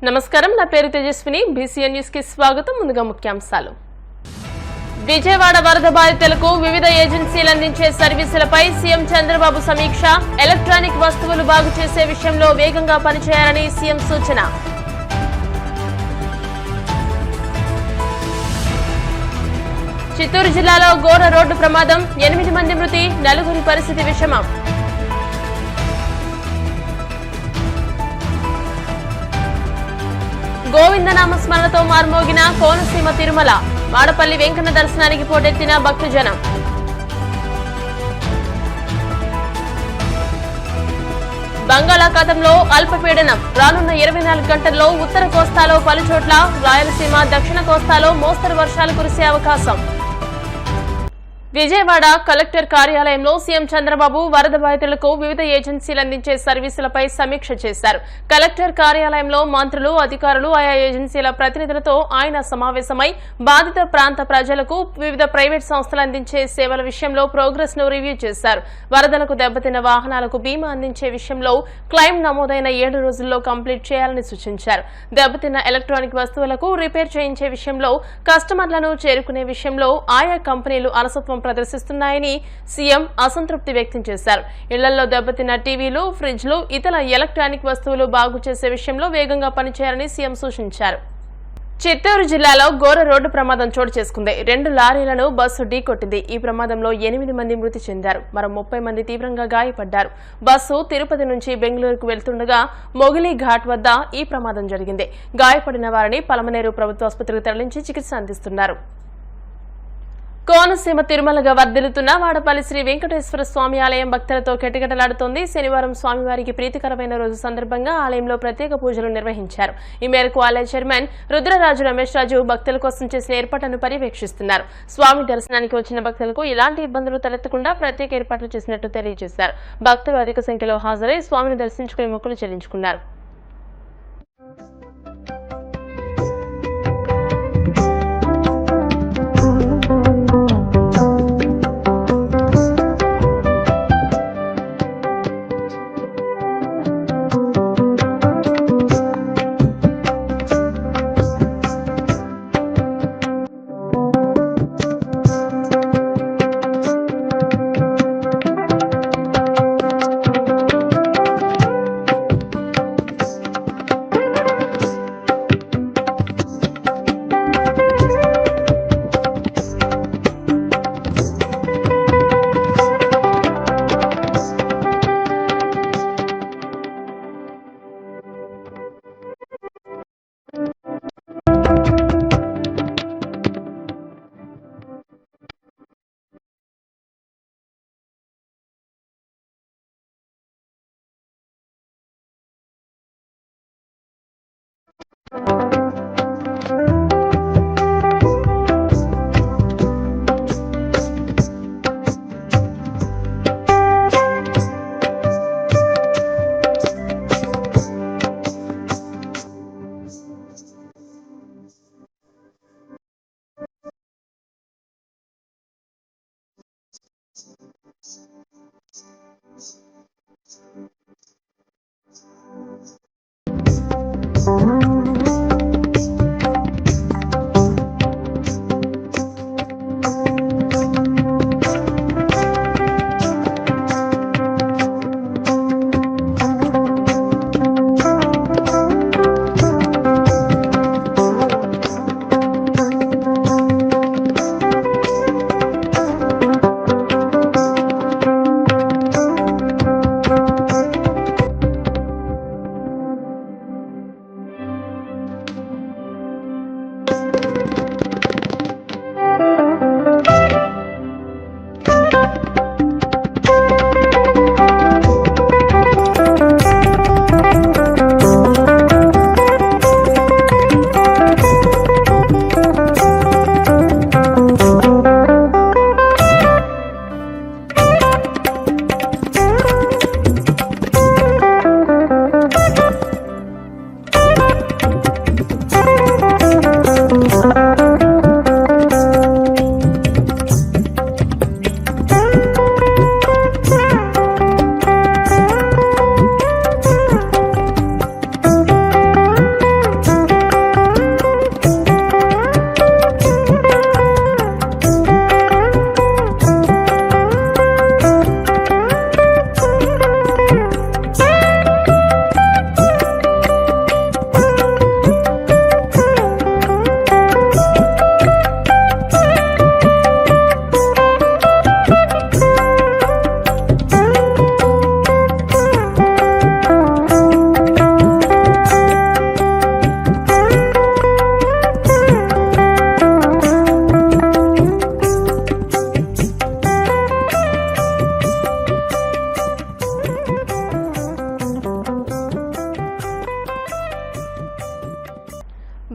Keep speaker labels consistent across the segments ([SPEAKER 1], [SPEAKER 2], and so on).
[SPEAKER 1] నమస్కారం, నా పేరు తేజస్విని. బీసీఎన్ న్యూస్ కి స్వాగతం. ముందుగా ముఖ్యాంశాలు. విజయవాడ వరద బాధితులకు వివిధ ఏజెన్సీలు అందించే సర్వీసులపై సీఎం చంద్రబాబు సమీక్ష. ఎలక్ట్రానిక్ వస్తువులు బాగు చేసే విషయంలో వేగంగా పనిచేయాలని సీఎం సూచన. చిత్తూరు జిల్లాలో ఘోర రోడ్డు ప్రమాదం, 8 మంది మృతి, 4 పరిస్థితి విషమం. గోవిందనామ స్మరణతో మార్మోగిన కోనసీమ తిరుమల. వాడపల్లి వెంకన్న దర్శనానికి పోటెత్తిన భక్తజనం. బంగాళాఖాతంలో అల్పపీడనం. రానున్న 24 గంటల్లో ఉత్తర కోస్తాలో పలుచోట్ల, రాయలసీమ, దక్షిణ కోస్తాలో మోస్తరు వర్షాలు కురిసే అవకాశం. విజయవాడ కలెక్టర్ కార్యాలయంలో సీఎం చంద్రబాబు వరద బాధితులకు వివిధ ఏజెన్సీలు అందించే సర్వీసులపై సమీక్ష చేశారు. కలెక్టర్ కార్యాలయంలో మంత్రులు, అధికారులు, ఆయా ఏజెన్సీల ప్రతినిధులతో ఆయన సమావేశమై బాధిత ప్రాంత ప్రజలకు వివిధ ప్రైవేట్ సంస్థలు అందించే సేవల విషయంలో ప్రోగ్రెస్ ను రివ్యూ చేశారు. వరదలకు దెబ్బతిన్న వాహనాలకు బీమా అందించే విషయంలో క్లెయిమ్ నమోదైన 7 రోజుల్లో కంప్లీట్ చేయాలని సూచించారు. దెబ్బతిన్న ఎలక్ట్రానిక్ వస్తువులకు రిపేర్ చేయించే విషయంలో, కస్టమర్లను చేరుకునే విషయంలో ఆయా కంపెనీలు అలసత్వం ప్రదర్శిస్తున్నాయని సీఎం అసంతృప్తి వ్యక్తం చేశారు. ఇళ్లలో దెబ్బతిన్న టీవీలు, ఫ్రిడ్జ్లు, ఇతర ఎలక్ట్రానిక్ వస్తువులు బాగు చేసే విషయంలో వేగంగా పనిచేయాలని సీఎం సూచించారు. చిత్తూరు జిల్లాలో ఘోర రోడ్డు ప్రమాదం చోటు చేసుకుంది. 2 లారీలను బస్సు ఢీకొట్టింది. ఈ ప్రమాదంలో 8 మంది మృతి చెందారు. మరో 30 మంది తీవ్రంగా గాయపడ్డారు. బస్సు తిరుపతి నుంచి బెంగళూరుకు వెళ్తుండగా మొగిలి ఘాట్ వద్ద ఈ ప్రమాదం జరిగింది. గాయపడిన వారిని పలమనేరు ప్రభుత్వ ఆసుపత్రికి తరలించి చికిత్స అందిస్తున్నారు. కోనసీమ తిరుమలగా వర్ధిల్లుతున్న వాడపల్లి శ్రీ వెంకటేశ్వర స్వామి ఆలయం భక్తులతో కెటకెటలాడుతోంది. శనివారం స్వామివారికి ప్రీతికరమైన రోజు సందర్భంగా ఆలయంలో ప్రత్యేక పూజలు నిర్వహించారు. ఈ మేరకు ఆలయ చైర్మన్ రుద్రరాజు రమేష్ రాజు భక్తుల కోసం చేసిన ఏర్పాట్లను పర్యవేక్షిస్తున్నారు. స్వామి దర్శనానికి వచ్చిన భక్తులకు ఎలాంటి ఇబ్బందులు తలెత్తకుండా ప్రత్యేక ఏర్పాట్లు చేసినట్టు తెలియజేశారు. భక్తులు అధిక సంఖ్యలో హాజరై స్వామిని దర్శించుకుని మొక్కులు చెల్లించుకున్నారు.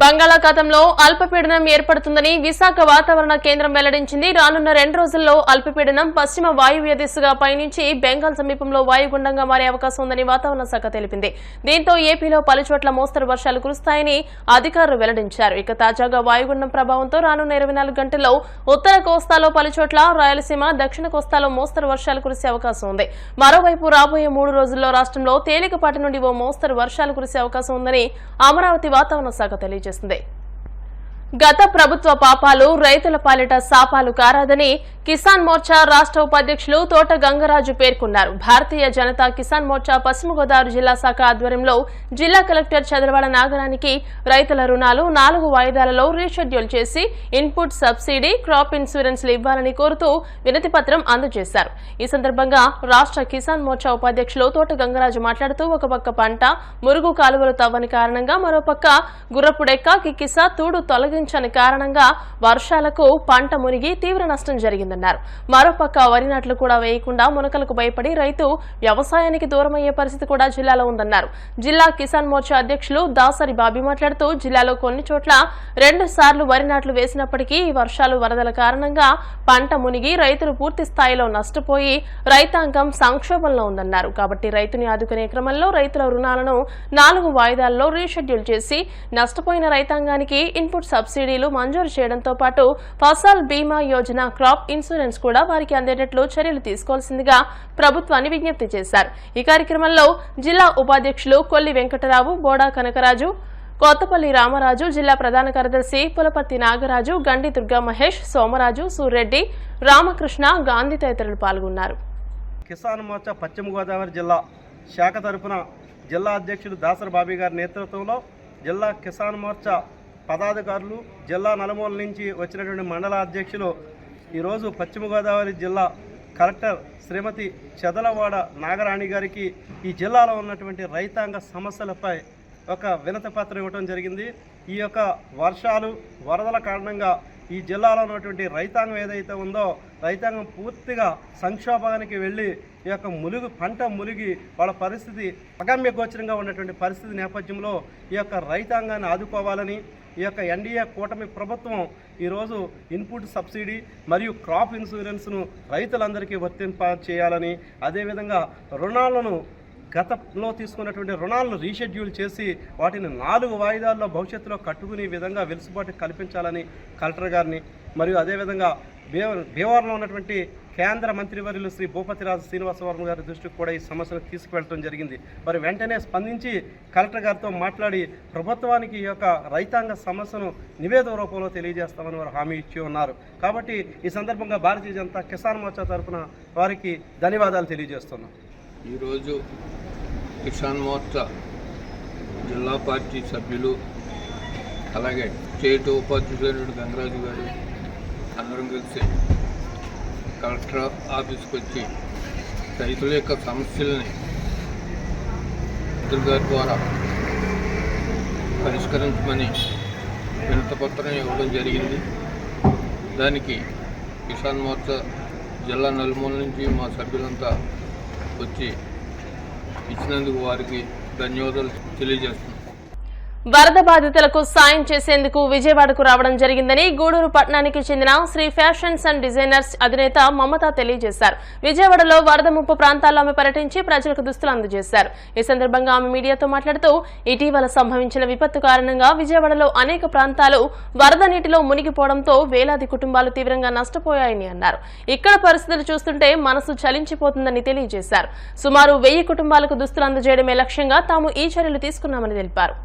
[SPEAKER 1] బంగాళాఖాతంలో అల్పపీడనం ఏర్పడుతుందని విశాఖ వాతావరణ కేంద్రం వెల్లడించింది. రానున్న 2 రోజుల్లో అల్పపీడనం పశ్చిమ వాయువ్య దిశగా పయనించి బెంగాల్ సమీపంలో వాయుగుండంగా మారే అవకాశం ఉందని వాతావరణ శాఖ తెలిపింది. దీంతో ఏపీలో పలుచోట్ల మోస్తరు వర్షాలు కురుస్తాయని అధికారులు వెల్లడించారు. ఇక తాజాగా వాయుగుండం ప్రభావంతో రానున్న 24 గంటల్లో ఉత్తర కోస్తాలో పలుచోట్ల, రాయలసీమ, దక్షిణ కోస్తాలో మోస్తరు వర్షాలు కురిసే అవకాశం ఉంది. మరోవైపు రాబోయే 3 రోజుల్లో రాష్ట్రంలో తేలికపాటి నుండి ఓ మోస్తరు వర్షాలు కురిసే అవకాశం ఉందని అమరావతి వాతావరణ శాఖ తెలియజేసింది. గత ప్రభుత్వ పాపాలు రైతుల పాలిట శాపాలు కారాదని కిసాన్ మోర్చా రాష్ట్ర ఉపాధ్యక్షులు తోట గంగరాజు పేర్కొన్నారు. భారతీయ జనతా కిసాన్ మోర్చా పశ్చిమ గోదావరి జిల్లా శాఖ ఆధ్వర్యంలో జిల్లా కలెక్టర్ చదలవాడ నాగరానికి రైతుల రుణాలు 4 వాయిదాలలో రీషెడ్యూల్ చేసి ఇన్పుట్ సబ్సిడీ, క్రాప్ ఇన్సూరెన్స్లు ఇవ్వాలని కోరుతూ వినతిపత్రం అందజేశారు. ఈ సందర్భంగా రాష్ట్ర కిసాన్ మోర్చా ఉపాధ్యక్షులు తోట గంగరాజు మాట్లాడుతూ ఒక పక్క పంట మురుగు కాలువలు తవ్వని కారణంగా, మరోపక్క గుర్రపుడెక్క, కిక్కిస, తూడు తొలగించని కారణంగా వర్షాలకు పంట మునిగి తీవ్ర నష్టం జరిగిందన్నారు. మరోపక్క వరి నాట్లు కూడా వేయకుండా మునకలకు భయపడి రైతు వ్యవసాయానికి దూరమయ్యే పరిస్థితి కూడా జిల్లాలో ఉందన్నారు. జిల్లా కిసాన్ మోర్చా అధ్యక్షులు దాసరి బాబీ మాట్లాడుతూ జిల్లాలో కొన్ని చోట్ల 2 సార్లు వరి నాట్లు వేసినప్పటికీ ఈ వర్షాలు, వరదల కారణంగా పంట మునిగి రైతులు పూర్తి స్థాయిలో నష్టపోయి రైతాంగం సంక్షోభంలో ఉందన్నారు. కాబట్టి రైతుని ఆదుకునే క్రమంలో రైతుల రుణాలను 4 వాయిదాల్లో రీషెడ్యూల్ చేసి నష్టపోయిన రైతాంగానికి ఇన్పుట్ సబ్సిడీలు మంజూరు చేయడంతో పాటు ఫసల్ బీమా యోజన, క్రాప్ ఇన్సూరెన్స్ కూడా వారికి అందేటట్లు చర్యలు తీసుకోవాల్సిందిగా ప్రభుత్వాన్ని విజ్ఞప్తి చేశారు. ఈ కార్యక్రమంలో జిల్లా ఉపాధ్యక్షులు కొల్లి వెంకటరావు, బోడా కనకరాజు, కొత్తపల్లి రామరాజు, జిల్లా ప్రధాన కార్యదర్శి పులపర్తి నాగరాజు, గండి దుర్గా మహేష్, సోమరాజు, సూర్రెడ్డి, రామకృష్ణ, గాంధీ తదితరులు పాల్గొన్నారు.
[SPEAKER 2] కిసాన్ మోర్చా పశ్చిమ గోదావరి జిల్లా శాఖ తరఫున జిల్లా అధ్యక్షుడు దాసరి బాబీ గారి నేతృత్వంలో జిల్లా కిసాన్ మోర్చా పదాధికారులు, జిల్లా నలుమూల నుంచి వచ్చినటువంటి మండల అధ్యక్షులు ఈరోజు పశ్చిమ గోదావరి జిల్లా కలెక్టర్ శ్రీమతి చదలవాడ నాగరాణి గారికి ఈ జిల్లాలో ఉన్నటువంటి రైతాంగ సమస్యలపై ఒక వినతి పత్రం ఇవ్వడం జరిగింది. ఈ యొక్క వర్షాలు, వరదల కారణంగా ఈ జిల్లాలో ఉన్నటువంటి రైతాంగం ఏదైతే ఉందో రైతాంగం పూర్తిగా సంక్షోభానికి వెళ్ళి ఈ యొక్క పంట మునిగి వాళ్ళ పరిస్థితి అగమ్య గోచరంగా ఉన్నటువంటి పరిస్థితి నేపథ్యంలో ఈ యొక్క రైతాంగాన్ని ఆదుకోవాలని ఈ యొక్క ఎన్డీఏ కూటమి ప్రభుత్వం ఈరోజు ఇన్పుట్ సబ్సిడీ మరియు క్రాప్ ఇన్సూరెన్స్ను రైతులందరికీ వర్తింప చేయాలని, అదేవిధంగా రుణాలను గతంలో తీసుకున్నటువంటి రుణాలను రీషెడ్యూల్ చేసి వాటిని 4 వాయిదాల్లో భవిష్యత్తులో కట్టుకునే విధంగా వెసులుబాటు కల్పించాలని కలెక్టర్ గారిని, మరియు అదేవిధంగా భీమవరంలో ఉన్నటువంటి కేంద్ర మంత్రివర్యులు శ్రీ భూపతిరాజు శ్రీనివాసవర్మ గారి దృష్టికి కూడా ఈ సమస్యను తీసుకువెళ్ళడం జరిగింది. మరి వెంటనే స్పందించి కలెక్టర్ గారితో మాట్లాడి ప్రభుత్వానికి ఈ యొక్క రైతాంగ సమస్యను నివేదిక రూపంలో తెలియజేస్తామని వారు హామీ ఇచ్చి ఉన్నారు. కాబట్టి ఈ సందర్భంగా భారతీయ జనతా కిసాన్ మోర్చా తరఫున వారికి ధన్యవాదాలు తెలియజేస్తున్నాం.
[SPEAKER 3] ఈరోజు కిసాన్ మోర్చా జిల్లా పార్టీ సభ్యులు, అలాగే స్టేట్ ఉపాధ్యక్షుడు గంగరాజు గారు అందరం కలిసి కలెక్టర్ ఆఫీస్కి వచ్చి రైతుల యొక్క సమస్యల్ని మంత్రి గారి ద్వారా పరిష్కరించమని వినతిపత్రం ఇవ్వడం జరిగింది. దానికి కిసాన్ మోర్చా జిల్లా నలుమూల నుంచి మా సభ్యులంతా వచ్చి ఇచ్చినందుకు వారికి ధన్యవాదాలు తెలియజేస్తున్నాం.
[SPEAKER 1] వరద బాధితులకు సాయం చేసేందుకు విజయవాడకు రావడం జరిగిందని గూడూరు పట్టణానికి చెందిన శ్రీ ఫ్యాషన్స్ అండ్ డిజైనర్స్ అధినేత మమత తెలియజేశారు. విజయవాడలో వరద ముప్పు ప్రాంతాల్లో ఆమె పర్యటించి ప్రజలకు దుస్తులు అందజేశారు. ఈ సందర్భంగా ఆమె మీడియాతో మాట్లాడుతూ ఇటీవల సంభవించిన విపత్తు కారణంగా విజయవాడలో అనేక ప్రాంతాలు వరద నీటిలో మునిగిపోవడంతో వేలాది కుటుంబాలు తీవ్రంగా నష్టపోయాయని అన్నారు. ఇక్కడ పరిస్థితులు చూస్తుంటే మనసు చలించిపోతుందని తెలియజేశారు. సుమారు 1000 కుటుంబాలకు దుస్తులు అందజేయడమే లక్ష్యంగా తాము ఈ చర్యలు తీసుకున్నామని తెలిపారు.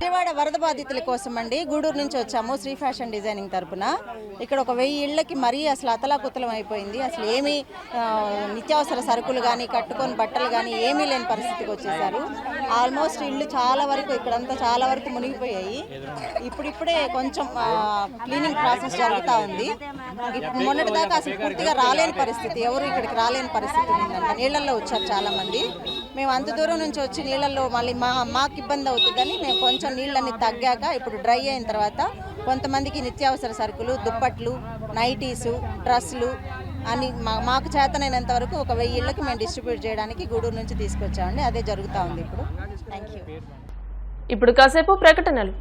[SPEAKER 4] విజయవాడ వరద బాధితుల కోసం అండి గూడూరు నుంచి వచ్చాము శ్రీ ఫ్యాషన్ డిజైనింగ్ తరపున. ఇక్కడ ఒక 1000 ఇళ్లకి మరీ అసలు అతలాకుతలం అయిపోయింది. అసలు ఏమీ నిత్యావసర సరుకులు కానీ, కట్టుకొని బట్టలు కానీ ఏమీ లేని పరిస్థితికి వచ్చేసారు. ఆల్మోస్ట్ ఇళ్ళు చాలా వరకు ఇక్కడంతా చాలా వరకు మునిగిపోయాయి. ఇప్పుడిప్పుడే కొంచెం క్లీనింగ్ ప్రాసెస్ జరుగుతూ ఉంది. మొన్నటి దాకా అసలు పూర్తిగా రాలేని పరిస్థితి, ఎవరు ఇక్కడికి రాలేని పరిస్థితి ఉందంట. నీళ్ళల్లో వచ్చారు చాలా మంది. మేము అంత దూరం నుంచి వచ్చి నీళ్ళల్లో మళ్ళీ మాకు ఇబ్బంది అవుతుందని మేము కొంచెం నీళ్ళని తగ్గాక ఇప్పుడు డ్రై అయిన తర్వాత కొంతమందికి నిత్యావసర సరుకులు, దుప్పట్లు, నైటీసు, డ్రెస్సులు అని మాకు చేతనైనంత వరకు ఒక 1000 ఇళ్ళకి మేము డిస్ట్రిబ్యూట్ చేయడానికి గూడూరు నుంచి తీసుకొచ్చామండి. అదే జరుగుతూ ఉంది ఇప్పుడు. Thank you.
[SPEAKER 1] ఇప్పుడు కాసేపు ప్రకటనలు.